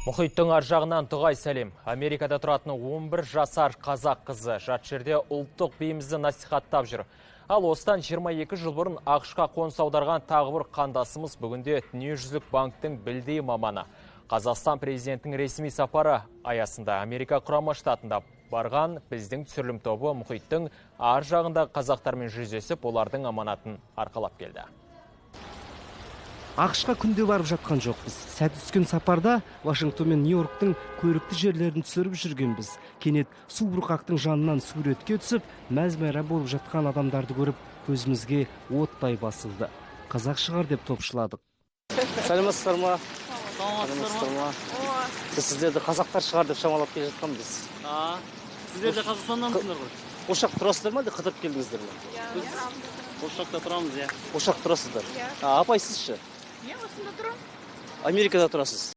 Мұхиттың ар жағынан Тұғай сәлем. Америкада тұратын 11 жасар қазақ қызы жат жерде ұлттық биімізді насихаттап жүр. Ал осыдан 22 жыл бұрын ақшқа қоныс аударған тағы бір қандасымыз бүгінде дүниежүзілік банктің білдей маманы. Қазақстан президентінің ресми сапары аясында Америка құрама штатында барған біздің түсірілім тобы мұхиттың ар жағында қазақтармен жүздесіп, олардың аманатын арқалап келді. ақш-қа күнде барып жатқан жоқпыз. Сәті түскен сапарда Вашингтон мен Нью-Йорктың көрікті жерлерін түсіріп жүргенбіз. Кенет су бұрқақтың жанынан суретке түсіп, мәз-мәйрам болып жатқан адамдарды көріп, көзімізге оттай басылды. Қазақ шығар деп топшыладық. Сәлеметсіздер ма? Сәлеметсіздер ма? Сіздерді қазақтар шығар деп шамалап келе жатқанбыз. Сіздер де Қазақстандансыздар ғой? Ошақ тұрасыздар ма, қыдырып келдіңіздер ме? Біз Ошақта тұрамыз, Ошақ тұрасыздар. Апай сіз ше? Мен осында тұрам. Америкада тұрасыз.